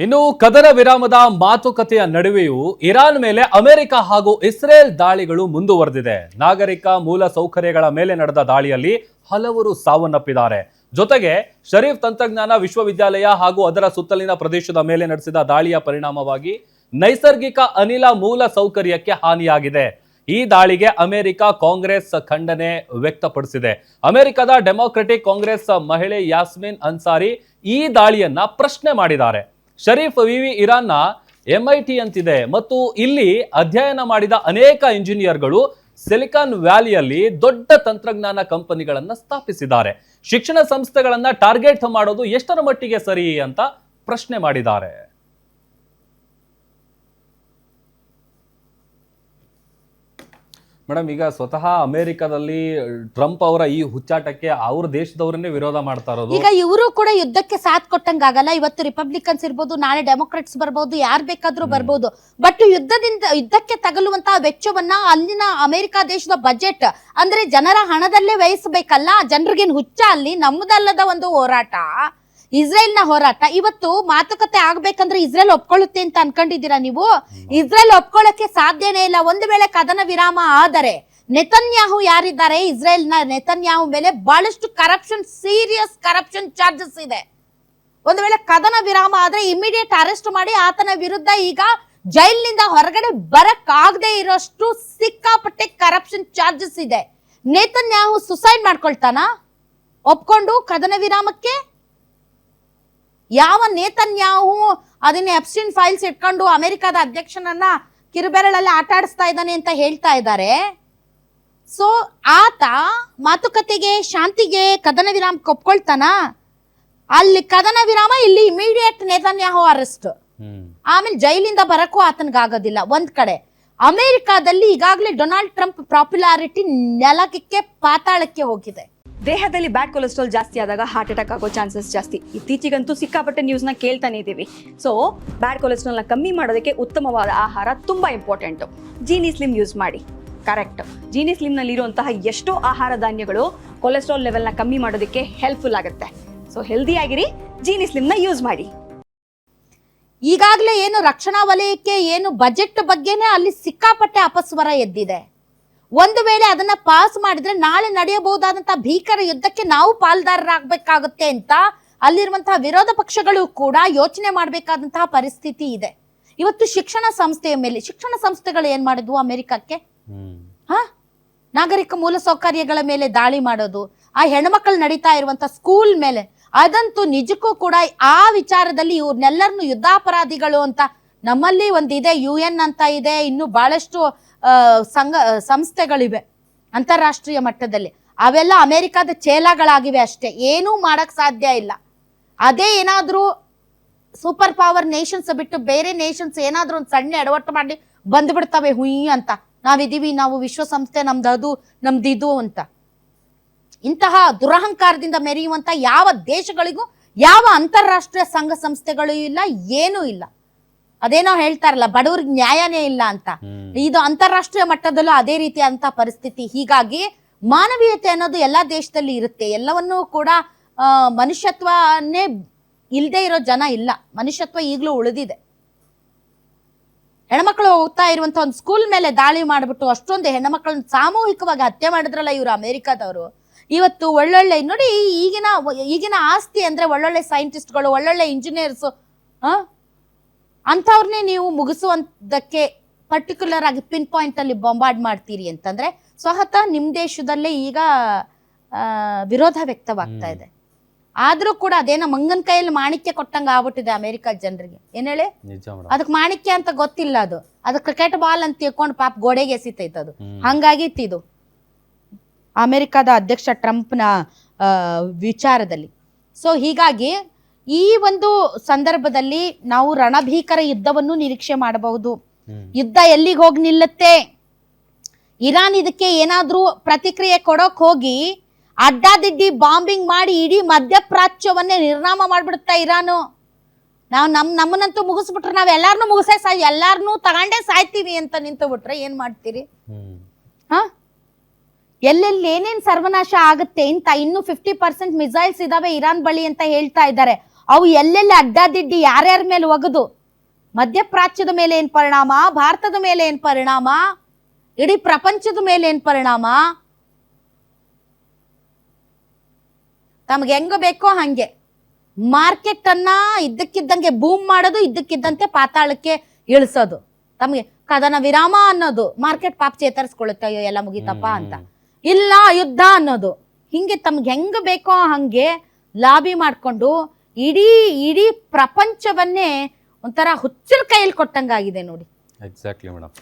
ಇನ್ನು ಕದನ ವಿರಾಮದ ಮಾತುಕತೆಯ ನಡುವೆಯೂ ಇರಾನ್ ಮೇಲೆ ಅಮೆರಿಕ ಹಾಗೂ ಇಸ್ರೇಲ್ ದಾಳಿಗಳು ಮುಂದುವರೆದಿದೆ. ನಾಗರಿಕ ಮೂಲ ಸೌಕರ್ಯಗಳ ಮೇಲೆ ನಡೆದ ದಾಳಿಯಲ್ಲಿ ಹಲವರು ಸಾವನ್ನಪ್ಪಿದ್ದಾರೆ. ಜೊತೆಗೆ ಶರೀಫ್ ತಂತ್ರಜ್ಞಾನ ವಿಶ್ವವಿದ್ಯಾಲಯ ಹಾಗೂ ಅದರ ಸುತ್ತಲಿನ ಪ್ರದೇಶದ ಮೇಲೆ ನಡೆಸಿದ ದಾಳಿಯ ಪರಿಣಾಮವಾಗಿ ನೈಸರ್ಗಿಕ ಅನಿಲ ಮೂಲ ಸೌಕರ್ಯಕ್ಕೆ ಹಾನಿಯಾಗಿದೆ. ಈ ದಾಳಿಗೆ ಅಮೆರಿಕ ಕಾಂಗ್ರೆಸ್ ಖಂಡನೆ ವ್ಯಕ್ತಪಡಿಸಿದೆ. ಅಮೆರಿಕದ ಡೆಮಾಕ್ರೆಟಿಕ್ ಕಾಂಗ್ರೆಸ್ ಮಹಿಳೆ ಯಾಸ್ಮಿನ್ ಅನ್ಸಾರಿ ಈ ದಾಳಿಯನ್ನ ಪ್ರಶ್ನೆ ಮಾಡಿದ್ದಾರೆ. ಶರೀಫ್ ವಿವಿ ಇರಾನ್ನ MIT ಅಂತಿದೆ ಮತ್ತು ಇಲ್ಲಿ ಅಧ್ಯಯನ ಮಾಡಿದ ಅನೇಕ ಇಂಜಿನಿಯರ್ಗಳು ಸಿಲಿಕಾನ್ ವ್ಯಾಲಿಯಲ್ಲಿ ದೊಡ್ಡ ತಂತ್ರಜ್ಞಾನ ಕಂಪನಿಗಳನ್ನ ಸ್ಥಾಪಿಸಿದ್ದಾರೆ. ಶಿಕ್ಷಣ ಸಂಸ್ಥೆಗಳನ್ನ ಟಾರ್ಗೆಟ್ ಮಾಡೋದು ಎಷ್ಟರ ಮಟ್ಟಿಗೆ ಸರಿ ಅಂತ ಪ್ರಶ್ನೆ ಮಾಡಿದ್ದಾರೆ. ಮೇಡಮ್, ಈಗ ಸ್ವತಃ ಅಮೆರಿಕದಲ್ಲಿ ಟ್ರಂಪ್ ಅವರ ಈ ಹುಚ್ಚಾಟಕ್ಕೆ ಅವ್ರ ದೇಶದವರನ್ನೇ ವಿರೋಧ ಮಾಡ್ತಾ ಇರೋದು. ಈಗ ಇವರು ಕೂಡ ಯುದ್ಧಕ್ಕೆ ಸಾಥ್ ಕೊಟ್ಟಂಗಾಗಲ್ಲ. ಇವತ್ತು ರಿಪಬ್ಲಿಕನ್ಸ್ ಇರ್ಬೋದು, ನಾಳೆ ಡೆಮೊಕ್ರಾಟ್ಸ್ ಬರ್ಬೋದು, ಯಾರು ಬೇಕಾದ್ರೂ ಬರ್ಬೋದು. ಬಟ್ ಯುದ್ಧಕ್ಕೆ ತಗಲುವಂತಹ ವೆಚ್ಚವನ್ನ ಅಲ್ಲಿನ ಅಮೆರಿಕ ದೇಶದ ಬಜೆಟ್ ಅಂದ್ರೆ ಜನರ ಹಣದಲ್ಲೇ ವ್ಯಯಿಸಬೇಕಲ್ಲ. ಜನರಿಗೇನು ಹುಚ್ಚ? ಅಲ್ಲಿ ನಮ್ಮದಲ್ಲದ ಒಂದು ಹೋರಾಟ, ಇಸ್ರೇಲ್ ನ ಹೋರಾಟ. ಇವತ್ತು ಮಾತುಕತೆ ಆಗ್ಬೇಕಂದ್ರೆ ಇಸ್ರೇಲ್ ಒಪ್ಕೊಳ್ಳುತ್ತೆ ಅಂತ ಅನ್ಕೊಂಡಿದ್ದೀರಾ ನೀವು? ಇಸ್ರೇಲ್ ಒಪ್ಕೊಳ್ಳಕ್ಕೆ ಸಾಧ್ಯನೇ ಇಲ್ಲ. ಒಂದು ವೇಳೆ ಕದನ ವಿರಾಮ ಆದರೆ ನೆತನ್ಯಾಹು ಯಾರಿದ್ದಾರೆ, ಇಸ್ರೇಲ್ ನ ನೆತನ್ಯಾಹು ಮೇಲೆ ಬಹಳಷ್ಟು ಕರಪ್ಷನ್, ಸೀರಿಯಸ್ ಕರಪ್ಷನ್ ಚಾರ್ಜಸ್ ಇದೆ. ಒಂದು ವೇಳೆ ಕದನ ವಿರಾಮ ಆದ್ರೆ ಇಮಿಡಿಯೇಟ್ ಅರೆಸ್ಟ್ ಮಾಡಿ ಆತನ ವಿರುದ್ಧ ಈಗ ಜೈಲಿನಿಂದ ಹೊರಗಡೆ ಬರಕ್ ಆಗದೆ ಇರೋಷ್ಟು ಸಿಕ್ಕಾಪಟ್ಟೆ ಕರಪ್ಷನ್ ಚಾರ್ಜಸ್ ಇದೆ. ನೆತನ್ಯಾಹು ಸುಸೈಡ್ ಮಾಡ್ಕೊಳ್ತಾನ ಒಪ್ಕೊಂಡು ಕದನ ವಿರಾಮಕ್ಕೆ? ಯಾವ ನೇತನ್ಯಾಹು ಅದನ್ನ ಎಪ್ಸ್ಟೈನ್ ಫೈಲ್ಸ್ ಇಟ್ಕೊಂಡು ಅಮೆರಿಕದ ಅಧ್ಯಕ್ಷನನ್ನ ಕಿರುಬೆರಳಲ್ಲಿ ಆಟ ಆಡಿಸ್ತಾ ಇದ್ದಾನೆ ಅಂತ ಹೇಳ್ತಾ ಇದ್ದಾರೆ. ಸೊ ಆತ ಮಾತುಕತೆಗೆ, ಶಾಂತಿಗೆ, ಕದನ ವಿರಾಮಕ್ಕೆ ಒಪ್ಕೊಳ್ತಾನ? ಅಲ್ಲಿ ಕದನ ವಿರಾಮ, ಇಲ್ಲಿ ಇಮಿಡಿಯೇಟ್ ನೇತನ್ಯಾಹು ಅರೆಸ್ಟ್, ಆಮೇಲೆ ಜೈಲಿಂದ ಬರಕ್ಕೂ ಆತನಿಗಾಗೋದಿಲ್ಲ. ಒಂದ್ ಕಡೆ ಅಮೆರಿಕಾದಲ್ಲಿ ಈಗಾಗಲೇ ಡೊನಾಲ್ಡ್ ಟ್ರಂಪ್ ಪಾಪ್ಯುಲಾರಿಟಿ ನೆಲಕ್ಕೆ ಪಾತಾಳಕ್ಕೆ ಹೋಗಿದೆ. ದೇಹದಲ್ಲಿ ಬ್ಯಾಡ್ ಕೊಲೆಸ್ಟ್ರಾಲ್ ಜಾಸ್ತಿ ಆದಾಗ ಹಾರ್ಟ್ ಅಟ್ಯಾಕ್ ಆಗೋ ಚಾನ್ಸಸ್ ಜಾಸ್ತಿ. ಇತ್ತೀಚೆಗಂತೂ ಸಿಕ್ಕಾಪಟ್ಟೆ ನ್ಯೂಸ್ನ ಕೇಳ್ತಾನೆ ಇದ್ದೀವಿ. ಸೊ ಬ್ಯಾಡ್ ಕೊಲೆಸ್ಟ್ರಾಲ್ನ ಕಮ್ಮಿ ಮಾಡೋದಕ್ಕೆ ಉತ್ತಮವಾದ ಆಹಾರ ತುಂಬ ಇಂಪಾರ್ಟೆಂಟು. ಜೀನಿ ಸ್ಲಿಮ್ ಯೂಸ್ ಮಾಡಿ. ಕರೆಕ್ಟ್, ಜೀನಿ ಸ್ಲಿಮ್ನಲ್ಲಿರುವಂತಹ ಎಷ್ಟೋ ಆಹಾರ ಧಾನ್ಯಗಳು ಕೊಲೆಸ್ಟ್ರಾಲ್ ಲೆವೆಲ್ನ ಕಮ್ಮಿ ಮಾಡೋದಕ್ಕೆ ಹೆಲ್ಪ್ಫುಲ್ ಆಗುತ್ತೆ. ಸೊ ಹೆಲ್ದಿ ಆಗಿರಿ, ಜೀನಿ ಸ್ಲಿಮ್ನ ಯೂಸ್ ಮಾಡಿ. ಈಗಾಗಲೇ ಏನು ರಕ್ಷಣಾ ವಲಯಕ್ಕೆ ಏನು ಬಜೆಟ್ ಬಗ್ಗೆನೇ ಅಲ್ಲಿ ಸಿಕ್ಕಾಪಟ್ಟೆ ಅಪಸ್ವರ ಎದ್ದಿದೆ. ಒಂದು ವೇಳೆ ಅದನ್ನ ಪಾಸ್ ಮಾಡಿದ್ರೆ ನಾಳೆ ನಡೆಯಬಹುದಾದಂತಹ ಭೀಕರ ಯುದ್ಧಕ್ಕೆ ನಾವು ಪಾಲ್ದಾರರಾಗಬೇಕಾಗುತ್ತೆ ಅಂತ ಅಲ್ಲಿರುವಂತಹ ವಿರೋಧ ಪಕ್ಷಗಳು ಕೂಡ ಯೋಚನೆ ಮಾಡಬೇಕಾದಂತಹ ಪರಿಸ್ಥಿತಿ ಇದೆ. ಇವತ್ತು ಶಿಕ್ಷಣ ಸಂಸ್ಥೆಯ ಮೇಲೆ, ಶಿಕ್ಷಣ ಸಂಸ್ಥೆಗಳು ಏನ್ ಮಾಡಿದ್ವು ಅಮೆರಿಕಕ್ಕೆ? ನಾಗರಿಕ ಮೂಲ ಸೌಕರ್ಯಗಳ ಮೇಲೆ ದಾಳಿ ಮಾಡೋದು, ಆ ಹೆಣ್ಮಕ್ಳು ನಡೀತಾ ಇರುವಂತಹ ಸ್ಕೂಲ್ ಮೇಲೆ, ಅದಂತೂ ನಿಜಕ್ಕೂ ಕೂಡ ಆ ವಿಚಾರದಲ್ಲಿ ಇವ್ರನ್ನೆಲ್ಲರನ್ನು ಯುದ್ಧಾಪರಾಧಿಗಳು ಅಂತ ನಮ್ಮಲ್ಲಿ ಒಂದಿದೆ, UN ಅಂತ ಇದೆ, ಇನ್ನು ಬಹಳಷ್ಟು ಸಂಸ್ಥೆಗಳಿವೆ ಅಂತಾರಾಷ್ಟ್ರೀಯ ಮಟ್ಟದಲ್ಲಿ. ಅವೆಲ್ಲ ಅಮೆರಿಕದ ಚೇಲಾಗಳಾಗಿವೆ ಅಷ್ಟೇ, ಏನೂ ಮಾಡಕ್ ಸಾಧ್ಯ ಇಲ್ಲ. ಅದೇ ಏನಾದ್ರೂ ಸೂಪರ್ ಪವರ್ ನೇಷನ್ಸ್ ಬಿಟ್ಟು ಬೇರೆ ನೇಷನ್ಸ್ ಏನಾದ್ರೂ ಒಂದು ಸಣ್ಣ ಎಡವಟ್ಟು ಮಾಡಿ ಬಂದ್ಬಿಡ್ತವೆ, ಹುಯಿ ಅಂತ, ನಾವಿದೀವಿ, ನಾವು ವಿಶ್ವಸಂಸ್ಥೆ, ನಮ್ದಿದು ಅಂತ. ಇಂತಹ ದುರಹಂಕಾರದಿಂದ ಮೆರೆಯುವಂತ ಯಾವ ದೇಶಗಳಿಗೂ ಯಾವ ಅಂತಾರಾಷ್ಟ್ರೀಯ ಸಂಘ ಸಂಸ್ಥೆಗಳು ಇಲ್ಲ, ಏನೂ ಇಲ್ಲ. ಅದೇನೋ ಹೇಳ್ತಾರಲ್ಲ, ಬಡವರಿಗೆ ನ್ಯಾಯನೇ ಇಲ್ಲ ಅಂತ. ಇದು ಅಂತಾರಾಷ್ಟ್ರೀಯ ಮಟ್ಟದಲ್ಲೂ ಅದೇ ರೀತಿಯಾದಂತ ಪರಿಸ್ಥಿತಿ. ಹೀಗಾಗಿ ಮಾನವೀಯತೆ ಅನ್ನೋದು ಎಲ್ಲಾ ದೇಶದಲ್ಲಿ ಇರುತ್ತೆ. ಎಲ್ಲವನ್ನೂ ಕೂಡ ಮನುಷ್ಯತ್ವನೇ ಇಲ್ಲದೆ ಇರೋ ಜನ ಇಲ್ಲ. ಮನುಷ್ಯತ್ವ ಈಗಲೂ ಉಳಿದಿದೆ. ಹೆಣ್ಮಕ್ಳು ಹೋಗ್ತಾ ಇರುವಂತ ಒಂದು ಸ್ಕೂಲ್ ಮೇಲೆ ದಾಳಿ ಮಾಡ್ಬಿಟ್ಟು ಅಷ್ಟೊಂದು ಹೆಣ್ಮಕ್ಳನ್ನ ಸಾಮೂಹಿಕವಾಗಿ ಹತ್ಯೆ ಮಾಡಿದ್ರಲ್ಲ ಇವರು ಅಮೆರಿಕದವರು. ಇವತ್ತು ಒಳ್ಳೊಳ್ಳೆ ನೋಡಿ, ಈಗಿನ ಆಸ್ತಿ ಅಂದ್ರೆ ಒಳ್ಳೊಳ್ಳೆ ಸೈಂಟಿಸ್ಟ್ಗಳು, ಒಳ್ಳೊಳ್ಳೆ ಇಂಜಿನಿಯರ್ಸ್, ಅಂಥವ್ರನ್ನೇ ನೀವು ಮುಗಿಸುವಂತಕ್ಕೆ ಪರ್ಟಿಕ್ಯುಲರ್ ಆಗಿ ಪಿನ್ ಪಾಯಿಂಟ್ ಅಲ್ಲಿ ಬಾಂಬಾರ್ಡ್ ಮಾಡ್ತೀರಿ ಅಂತಂದ್ರೆ ಸ್ವತಃ ನಿಮ್ ದೇಶದಲ್ಲೇ ಈಗ ವಿರೋಧ ವ್ಯಕ್ತವಾಗ್ತಾ ಇದೆ. ಆದ್ರೂ ಕೂಡ ಅದೇನೋ ಮಂಗನ್ ಕೈಯಲ್ಲಿ ಮಾಣಿಕ್ಯ ಕೊಟ್ಟಂಗ ಆಗ್ಬಿಟ್ಟಿದೆ ಅಮೆರಿಕ ಜನರಿಗೆ. ಏನ್ ಹೇಳಿ, ಅದಕ್ಕೆ ಮಾಣಿಕ್ಯ ಅಂತ ಗೊತ್ತಿಲ್ಲ, ಅದು ಕ್ರಿಕೆಟ್ ಬಾಲ್ ಅಂತ ತಿಳ್ಕೊಂಡು ಪಾಪ ಗೋಡೆಗೆ ಎಸಿತೈತೆ. ಅದು ಹಂಗಾಗಿತ್ತು ಇದು ಅಮೆರಿಕದ ಅಧ್ಯಕ್ಷ ಟ್ರಂಪ್ನ ವಿಚಾರದಲ್ಲಿ. ಸೊ ಹೀಗಾಗಿ ಈ ಒಂದು ಸಂದರ್ಭದಲ್ಲಿ ನಾವು ರಣಭೀಕರ ಯುದ್ಧವನ್ನು ನಿರೀಕ್ಷೆ ಮಾಡಬಹುದು. ಯುದ್ಧ ಎಲ್ಲಿಗೆ ಹೋಗಿ ನಿಲ್ಲುತ್ತೆ? ಇರಾನ್ ಇದಕ್ಕೆ ಏನಾದ್ರೂ ಪ್ರತಿಕ್ರಿಯೆ ಕೊಡೋಕ್ ಹೋಗಿ ಅಡ್ಡಾದಿಡ್ಡಿ ಬಾಂಬಿಂಗ್ ಮಾಡಿ ಇಡೀ ಮಧ್ಯಪ್ರಾಚ್ಯವನ್ನೇ ನಿರ್ನಾಮ ಮಾಡ್ಬಿಡುತ್ತಾ ಇರಾನು. ನಮ್ಮನ್ನಂತೂ ಮುಗಿಸ್ಬಿಟ್ರೆ ನಾವ್ ಎಲ್ಲಾರನ್ನೂ ಎಲ್ಲಾರನ್ನೂ ತಗೊಂಡೇ ಸಾಯ್ತೀವಿ ಅಂತ ನಿಂತು ಬಿಟ್ರೆ ಏನ್ ಮಾಡ್ತೀರಿ? ಎಲ್ಲೆಲ್ಲಿ ಏನೇನ್ ಸರ್ವನಾಶ ಆಗುತ್ತೆ ಅಂತ. ಇನ್ನು 50% ಮಿಸೈಲ್ಸ್ ಇದಾವೆ ಇರಾನ್ ಬಳಿ ಅಂತ ಹೇಳ್ತಾ ಇದ್ದಾರೆ. ಅವು ಎಲ್ಲೆಲ್ಲಿ ಅಡ್ಡಾದಿಡ್ಡಿ ಯಾರ್ಯಾರ ಮೇಲೆ ಒಗದು ಮಧ್ಯಪ್ರಾಚ್ಯದ ಮೇಲೆ ಏನ್ ಪರಿಣಾಮ, ಭಾರತದ ಮೇಲೆ ಏನ್ ಪರಿಣಾಮ, ಇಡೀ ಪ್ರಪಂಚದ ಮೇಲೆ ಏನ್ ಪರಿಣಾಮ, ತಮ್ಗೆ ಹೆಂಗ ಬೇಕೋ ಹಂಗೆ ಮಾರ್ಕೆಟ್ ಅನ್ನ ಇದ್ದಕ್ಕಿದ್ದಂಗೆ ಬೂಮ್ ಮಾಡೋದು, ಇದ್ದಕ್ಕಿದ್ದಂತೆ ಪಾತಾಳಕ್ಕೆ ಇಳಿಸೋದು. ತಮಗೆ ಕದನ ವಿರಾಮ ಅನ್ನೋದು, ಮಾರ್ಕೆಟ್ ಪಾಪ ಚೇತರಿಸ್ಕೊಳ್ಳುತ್ತೆ, ಅಯ್ಯೋ ಎಲ್ಲ ಮುಗಿತಪ್ಪ ಅಂತ. ಇಲ್ಲ ಯುದ್ಧ ಅನ್ನೋದು, ಹಿಂಗೆ ತಮ್ಗೆ ಹೆಂಗ ಬೇಕೋ ಹಂಗೆ ಲಾಬಿ ಮಾಡ್ಕೊಂಡು ಇಡೀ ಪ್ರಪಂಚವನ್ನೇ ಒಂಥರ ಹುಚ್ಚರ ಕೈಯಲ್ಲಿ ಕೊಟ್ಟಂಗಾಗಿದೆ ನೋಡಿ. Exactly madam.